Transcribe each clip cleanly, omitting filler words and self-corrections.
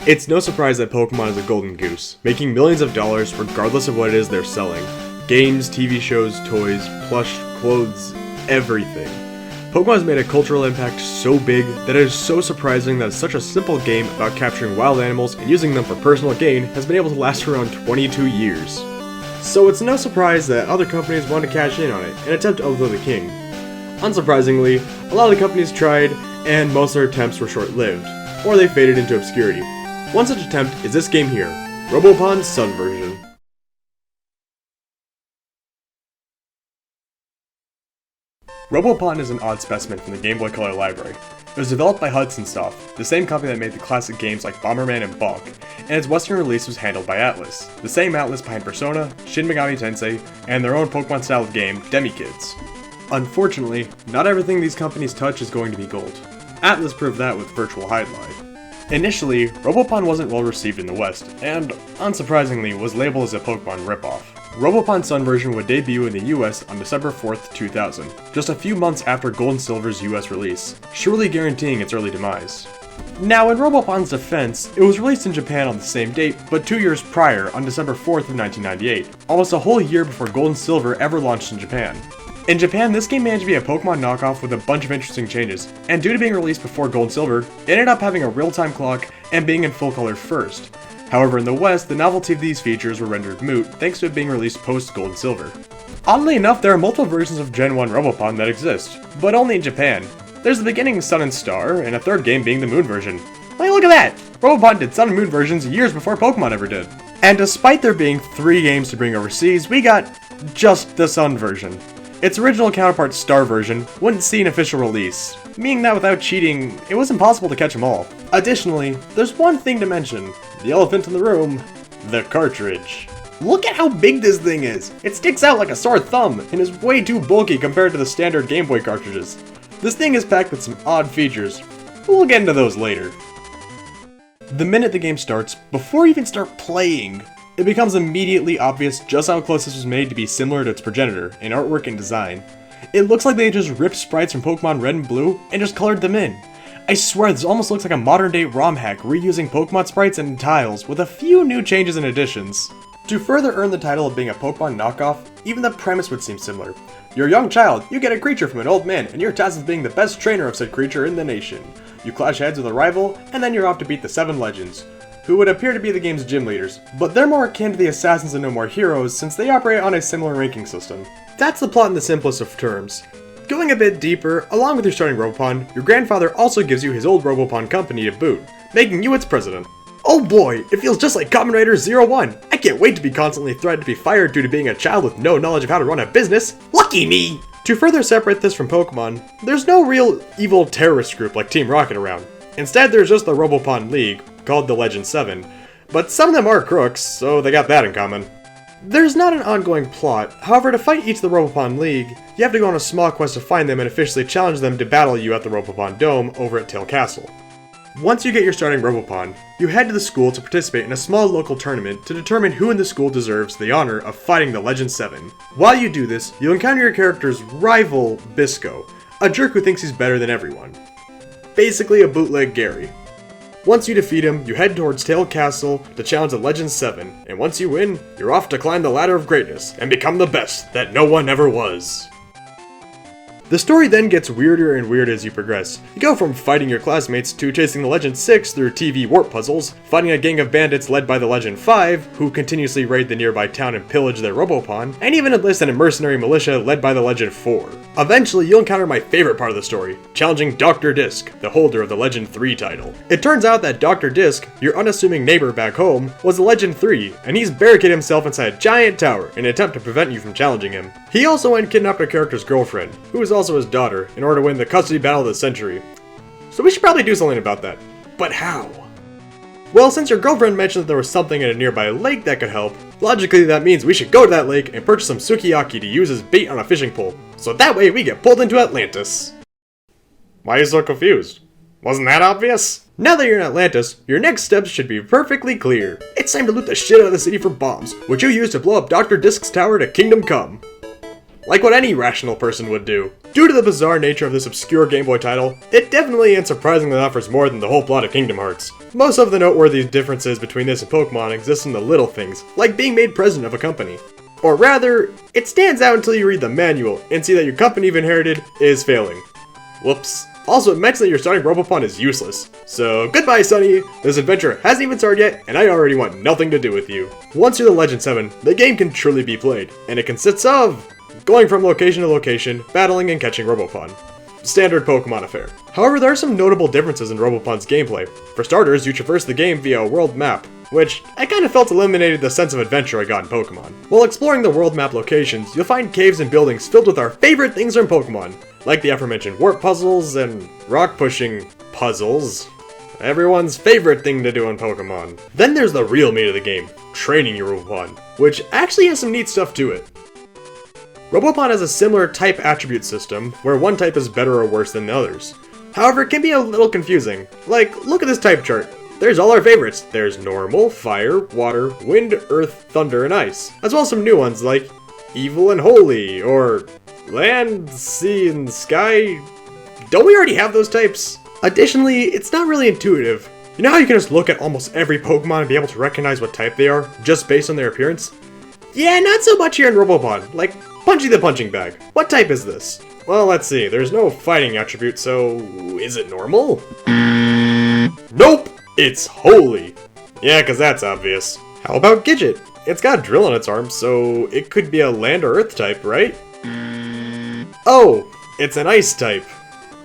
It's no surprise that Pokemon is a golden goose, making millions of dollars regardless of what it is they're selling. Games, TV shows, toys, plush, clothes, everything. Pokemon has made a cultural impact so big that it is so surprising that such a simple game about capturing wild animals and using them for personal gain has been able to last for around 22 years. So it's no surprise that other companies want to cash in on it and attempt to outlive the king. Unsurprisingly, a lot of the companies tried, and most of their attempts were short-lived, or they faded into obscurity. One such attempt is this game here, Robopon Sun version. Robopon is an odd specimen from the Game Boy Color library. It was developed by Hudson Soft, the same company that made the classic games like Bomberman and Balk, and its Western release was handled by Atlas, the same Atlas behind Persona, Shin Megami Tensei, and their own Pokemon style of game, Demi-Kids. Unfortunately, not everything these companies touch is going to be gold. Atlas proved that with Virtual Highlight. Initially, Robopon wasn't well received in the West, and, unsurprisingly, was labeled as a Pokemon ripoff. Robopon Sun version would debut in the US on December 4th, 2000, just a few months after Gold and Silver's US release, surely guaranteeing its early demise. Now, in Robopon's defense, it was released in Japan on the same date, but 2 years prior, on December 4th of 1998, almost a whole year before Gold and Silver ever launched in Japan. In Japan, this game managed to be a Pokemon knockoff with a bunch of interesting changes, and due to being released before Gold and Silver, it ended up having a real-time clock and being in full color first. However, in the West, the novelty of these features were rendered moot thanks to it being released post-Gold and Silver. Oddly enough, there are multiple versions of Gen 1 Robopon that exist, but only in Japan. There's the beginning Sun and Star, and a third game being the Moon version. Like, look at that! Robopon did Sun and Moon versions years before Pokemon ever did. And despite there being 3 games to bring overseas, we got just the Sun version. Its original counterpart Star version wouldn't see an official release, meaning that without cheating, it was impossible to catch them all. Additionally, there's one thing to mention, the elephant in the room, the cartridge. Look at how big this thing is! It sticks out like a sore thumb, and is way too bulky compared to the standard Game Boy cartridges. This thing is packed with some odd features, but we'll get into those later. The minute the game starts, before you even start playing, it becomes immediately obvious just how close this was made to be similar to its progenitor in artwork and design. It looks like they just ripped sprites from Pokemon Red and Blue and just colored them in. I swear this almost looks like a modern day ROM hack reusing Pokemon sprites and tiles with a few new changes and additions. To further earn the title of being a Pokemon knockoff, even the premise would seem similar. You're a young child, you get a creature from an old man, and you're tasked with being the best trainer of said creature in the nation. You clash heads with a rival, and then you're off to beat the 7 legends, who would appear to be the game's gym leaders, but they're more akin to the Assassins and No More Heroes since they operate on a similar ranking system. That's the plot in the simplest of terms. Going a bit deeper, along with your starting Robopon, your grandfather also gives you his old Robopon company to boot, making you its president. Oh boy, it feels just like Kamen Rider 01! I can't wait to be constantly threatened to be fired due to being a child with no knowledge of how to run a business! Lucky me! To further separate this from Pokemon, there's no real evil terrorist group like Team Rocket around. Instead, there's just the Robopon League, called the Legend 7, but some of them are crooks, so they got that in common. There's not an ongoing plot, however to fight each of the Robopon League, you have to go on a small quest to find them and officially challenge them to battle you at the Robopon Dome over at Tail Castle. Once you get your starting Robopon, you head to the school to participate in a small local tournament to determine who in the school deserves the honor of fighting the Legend 7. While you do this, you'll encounter your character's rival, Bisco, a jerk who thinks he's better than everyone. Basically a bootleg Gary. Once you defeat him, you head towards Tail Castle to challenge the Legend 7, and once you win, you're off to climb the ladder of greatness and become the best that no one ever was. The story then gets weirder and weirder as you progress. You go from fighting your classmates to chasing the Legend 6 through TV warp puzzles, fighting a gang of bandits led by the Legend 5, who continuously raid the nearby town and pillage their Robopon, and even enlist a mercenary militia led by the Legend 4. Eventually, you'll encounter my favorite part of the story, challenging Dr. Disc, the holder of the Legend 3 title. It turns out that Dr. Disc, your unassuming neighbor back home, was the Legend 3, and he's barricaded himself inside a giant tower in an attempt to prevent you from challenging him. He also went and kidnapped our character's girlfriend, who is also his daughter, in order to win the custody battle of the century. So we should probably do something about that. But how? Well, since your girlfriend mentioned that there was something in a nearby lake that could help, logically that means we should go to that lake and purchase some sukiyaki to use as bait on a fishing pole, so that way we get pulled into Atlantis. Why are you so confused? Wasn't that obvious? Now that you're in Atlantis, your next steps should be perfectly clear. It's time to loot the shit out of the city for bombs, which you use to blow up Dr. Disc's tower to Kingdom Come. Like what any rational person would do. Due to the bizarre nature of this obscure Game Boy title, it definitely and surprisingly offers more than the whole plot of Kingdom Hearts. Most of the noteworthy differences between this and Pokemon exist in the little things, like being made president of a company. Or rather, it stands out until you read the manual and see that your company you've inherited is failing. Whoops. Also, it mentions that your starting Robopon is useless. So, goodbye, Sonny! This adventure hasn't even started yet, and I already want nothing to do with you. Once you're the Legend 7, the game can truly be played, and it consists of going from location to location, battling and catching Robopon. Standard Pokemon affair. However, there are some notable differences in Robopon's gameplay. For starters, you traverse the game via a world map, which I kinda felt eliminated the sense of adventure I got in Pokemon. While exploring the world map locations, you'll find caves and buildings filled with our favorite things from Pokemon, like the aforementioned warp puzzles and rock pushing puzzles. Everyone's favorite thing to do in Pokemon. Then there's the real meat of the game, training your Robopon, which actually has some neat stuff to it. Robopon has a similar type attribute system, where one type is better or worse than the others. However, it can be a little confusing. Like, look at this type chart. There's all our favorites. There's normal, fire, water, wind, earth, thunder, and ice. As well as some new ones like evil and holy, or land, sea, and sky. Don't we already have those types? Additionally, it's not really intuitive. You know how you can just look at almost every Pokemon and be able to recognize what type they are, just based on their appearance? Yeah, not so much here in Robopon. Like, Punchy the Punching Bag. What type is this? Well, let's see. There's no fighting attribute, so is it normal? Nope! It's holy! Yeah, cause that's obvious. How about Gidget? It's got a drill on its arm, so it could be a land or earth type, right? Oh, it's an ice type.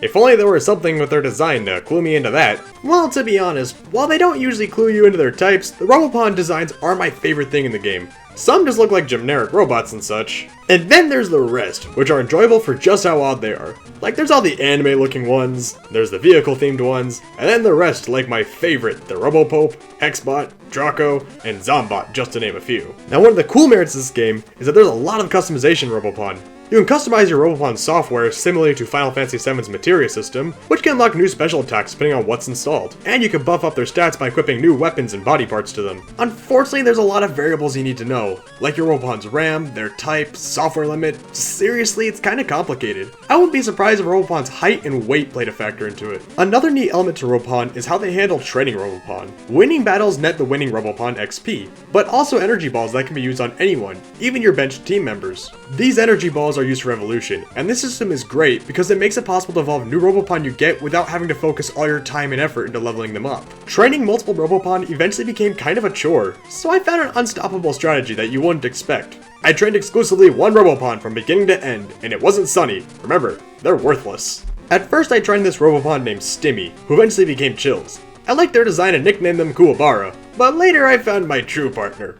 If only there was something with their design to clue me into that. Well, to be honest, while they don't usually clue you into their types, the Robopon designs are my favorite thing in the game. Some just look like generic robots and such. And then there's the rest, which are enjoyable for just how odd they are. Like, there's all the anime looking ones, there's the vehicle themed ones, and then the rest like my favorite, the Robopope, Hexbot, Draco, and Zombot, just to name a few. Now, one of the cool merits of this game is that there's a lot of customization in Robopon. You can customize your Robopon software similarly to Final Fantasy VII's Materia system, which can unlock new special attacks depending on what's installed. And you can buff up their stats by equipping new weapons and body parts to them. Unfortunately, there's a lot of variables you need to know, like your Robopon's RAM, their type, software limit. Seriously, it's kinda complicated. I wouldn't be surprised if Robopon's height and weight played a factor into it. Another neat element to Robopon is how they handle training Robopon. Winning battles net the winning Robopon XP, but also energy balls that can be used on anyone, even your benched team members. These energy balls are used for evolution, and this system is great because it makes it possible to evolve new Robopon you get without having to focus all your time and effort into leveling them up. Training multiple Robopon eventually became kind of a chore, so I found an unstoppable strategy that you wouldn't expect. I trained exclusively one Robopon from beginning to end, and it wasn't Sunny. Remember, they're worthless. At first I trained this Robopon named Stimmy, who eventually became Chills. I liked their design and nicknamed them Kuwabara, but later I found my true partner,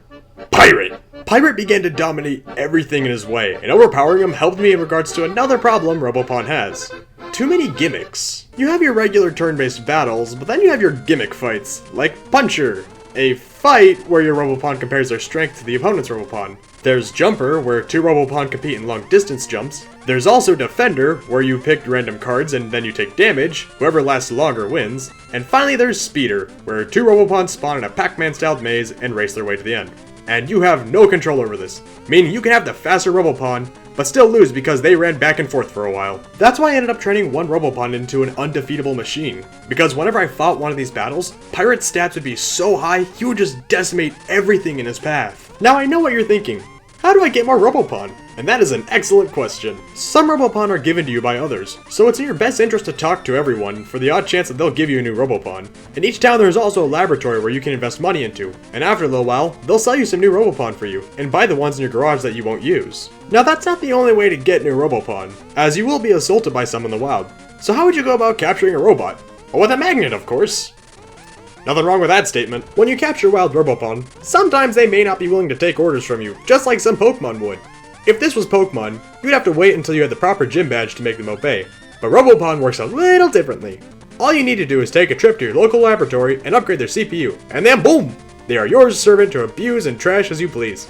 Pirate! Pirate began to dominate everything in his way, and overpowering him helped me in regards to another problem Robopon has. Too many gimmicks. You have your regular turn-based battles, but then you have your gimmick fights, like Puncher, a fight where your Robopon compares their strength to the opponent's Robopon. There's Jumper, where two Robopon compete in long-distance jumps. There's also Defender, where you pick random cards and then you take damage, whoever lasts longer wins. And finally there's Speeder, where two Robopon spawn in a Pac-Man-styled maze and race their way to the end. And you have no control over this, meaning you can have the faster Robopon, but still lose because they ran back and forth for a while. That's why I ended up training one Robopon into an undefeatable machine, because whenever I fought one of these battles, Pirate's stats would be so high, he would just decimate everything in his path. Now I know what you're thinking, how do I get more Robopon? And that is an excellent question. Some Robopon are given to you by others, so it's in your best interest to talk to everyone for the odd chance that they'll give you a new Robopon. In each town there's also a laboratory where you can invest money into, and after a little while, they'll sell you some new Robopon for you, and buy the ones in your garage that you won't use. Now that's not the only way to get new Robopon, as you will be assaulted by some in the wild. So how would you go about capturing a robot? Well, with a magnet, of course. Nothing wrong with that statement. When you capture wild Robopon, sometimes they may not be willing to take orders from you, just like some Pokemon would. If this was Pokemon, you'd have to wait until you had the proper gym badge to make them obey. But Robopon works a little differently. All you need to do is take a trip to your local laboratory and upgrade their CPU, and then boom! They are yours servant to abuse and trash as you please.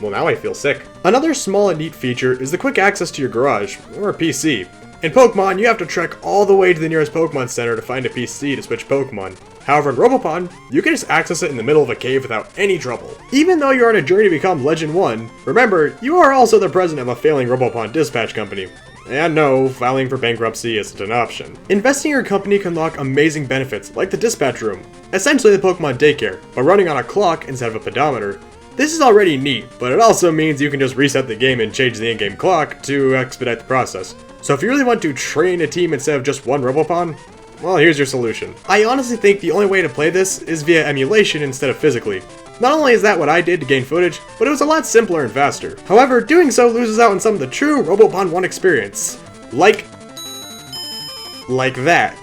Well, now I feel sick. Another small and neat feature is the quick access to your garage, or PC. In Pokemon, you have to trek all the way to the nearest Pokemon Center to find a PC to switch Pokemon. However, in Robopon, you can just access it in the middle of a cave without any trouble. Even though you're on a journey to become Legend 1, remember, you are also the president of a failing Robopon dispatch company. And no, filing for bankruptcy isn't an option. Investing in your company can unlock amazing benefits, like the dispatch room, essentially the Pokemon daycare, but running on a clock instead of a pedometer. This is already neat, but it also means you can just reset the game and change the in-game clock to expedite the process. So if you really want to train a team instead of just one Robopon, well, here's your solution. I honestly think the only way to play this is via emulation instead of physically. Not only is that what I did to gain footage, but it was a lot simpler and faster. However, doing so loses out on some of the true Robopon 1 experience. Like that.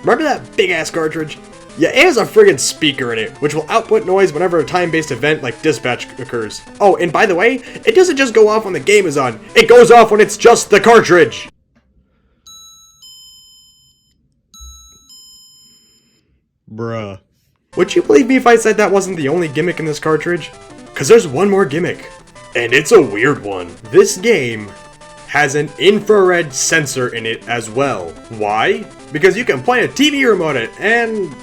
Remember that big ass cartridge? Yeah, it has a friggin' speaker in it, which will output noise whenever a time-based event like dispatch occurs. Oh, and by the way, it doesn't just go off when the game is on, it goes off when it's just the cartridge! Bruh. Would you believe me if I said that wasn't the only gimmick in this cartridge? Cause there's one more gimmick. And it's a weird one. This game has an infrared sensor in it as well. Why? Because you can point a TV remote at it and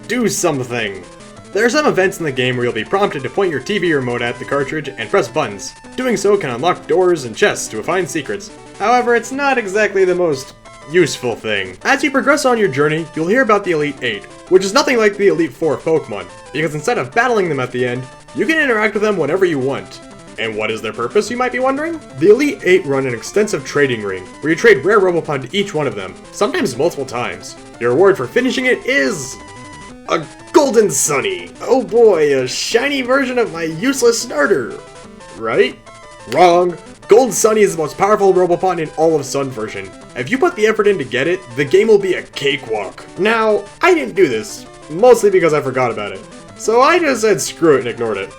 do something. There are some events in the game where you'll be prompted to point your TV remote at the cartridge and press buttons. Doing so can unlock doors and chests to find secrets. However, it's not exactly the most useful thing. As you progress on your journey, you'll hear about the Elite 8, which is nothing like the Elite 4 of Pokemon, because instead of battling them at the end, you can interact with them whenever you want. And what is their purpose, you might be wondering? The Elite 8 run an extensive trading ring, where you trade rare Robopon to each one of them, sometimes multiple times. Your reward for finishing it is a Golden Sunny. Oh boy, a shiny version of my useless starter. Right? Wrong. Gold Sunny is the most powerful Robopon in all of Sun version. If you put the effort in to get it, the game will be a cakewalk. Now, I didn't do this, mostly because I forgot about it. So I just said screw it and ignored it.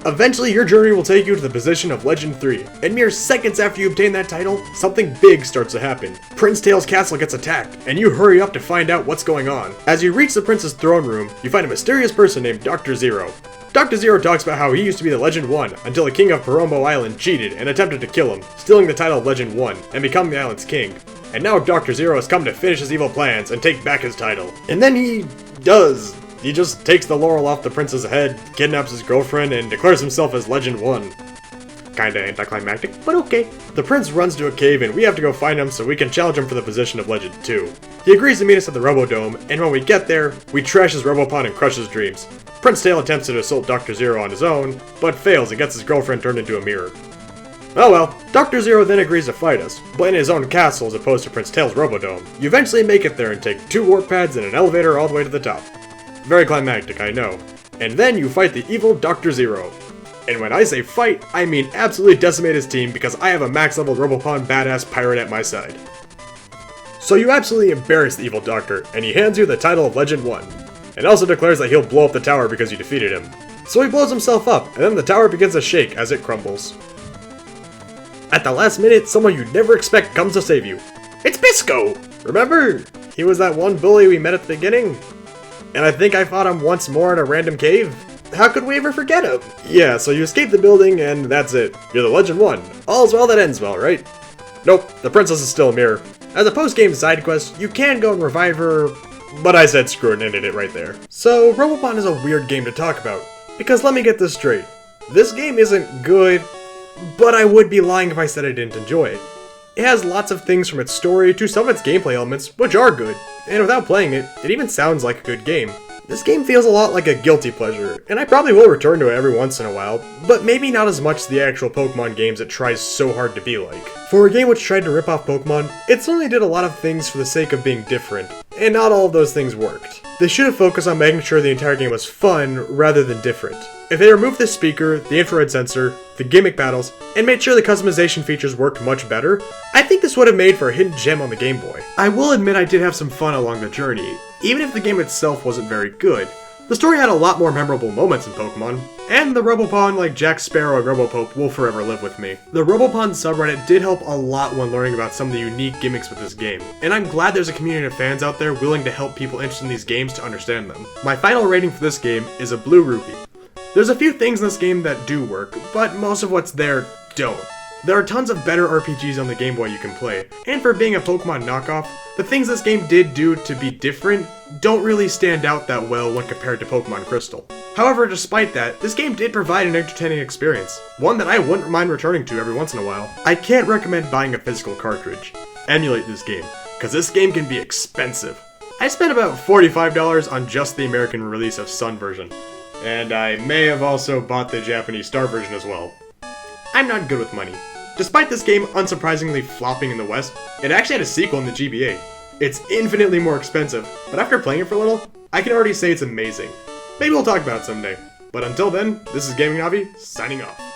Eventually, your journey will take you to the position of Legend 3, and mere seconds after you obtain that title, something big starts to happen. Prince Tail's castle gets attacked, and you hurry up to find out what's going on. As you reach the prince's throne room, you find a mysterious person named Dr. Zero. Dr. Zero talks about how he used to be the Legend 1 until the king of Porombo Island cheated and attempted to kill him, stealing the title of Legend 1 and becoming the island's king. And now Dr. Zero has come to finish his evil plans and take back his title. And then he does. He just takes the laurel off the prince's head, kidnaps his girlfriend, and declares himself as Legend 1. Kinda anticlimactic, but okay. The prince runs to a cave and we have to go find him so we can challenge him for the position of Legend 2. He agrees to meet us at the Robodome, and when we get there, we trash his Robopon and crush his dreams. Prince Tail attempts to assault Dr. Zero on his own, but fails and gets his girlfriend turned into a mirror. Oh well, Dr. Zero then agrees to fight us, but in his own castle as opposed to Prince Tail's Robodome. You eventually make it there and take 2 warp pads and an elevator all the way to the top. Very climactic, I know. And then you fight the evil Dr. Zero. And when I say fight, I mean absolutely decimate his team because I have a max level Robopon badass pirate at my side. So you absolutely embarrass the evil doctor, and he hands you the title of Legend 1. And also declares that he'll blow up the tower because you defeated him. So he blows himself up, and then the tower begins to shake as it crumbles. At the last minute, someone you'd never expect comes to save you. It's Bisco! Remember? He was that one bully we met at the beginning? And I think I fought him once more in a random cave? How could we ever forget him? Yeah, so you escape the building and that's it. You're the Legend 1. All's well that ends well, right? Nope, the princess is still a mirror. As a post-game side quest, you can go and revive her, but I said screw it and ended it right there. So, Robopon is a weird game to talk about, because let me get this straight. This game isn't good, but I would be lying if I said I didn't enjoy it. It has lots of things from its story to some of its gameplay elements, which are good, and without playing it, it even sounds like a good game. This game feels a lot like a guilty pleasure, and I probably will return to it every once in a while, but maybe not as much as the actual Pokemon games it tries so hard to be like. For a game which tried to rip off Pokemon, it certainly did a lot of things for the sake of being different, and not all of those things worked. They should have focused on making sure the entire game was fun rather than different. If they removed the speaker, the infrared sensor, the gimmick battles, and made sure the customization features worked much better, I think this would have made for a hidden gem on the Game Boy. I will admit I did have some fun along the journey, even if the game itself wasn't very good. The story had a lot more memorable moments in Pokemon, and the Robopon like Jack Sparrow and Robopope will forever live with me. The Robopon subreddit did help a lot when learning about some of the unique gimmicks with this game, and I'm glad there's a community of fans out there willing to help people interested in these games to understand them. My final rating for this game is a blue rupee. There's a few things in this game that do work, but most of what's there don't. There are tons of better RPGs on the Game Boy you can play, and for being a Pokemon knockoff, the things this game did do to be different don't really stand out that well when compared to Pokemon Crystal. However, despite that, this game did provide an entertaining experience, one that I wouldn't mind returning to every once in a while. I can't recommend buying a physical cartridge. Emulate this game, because this game can be expensive. I spent about $45 on just the American release of Sun version, and I may have also bought the Japanese Star version as well. I'm not good with money. Despite this game unsurprisingly flopping in the West, it actually had a sequel in the GBA. It's infinitely more expensive, but after playing it for a little, I can already say it's amazing. Maybe we'll talk about it someday. But until then, this is GamingNavi, signing off.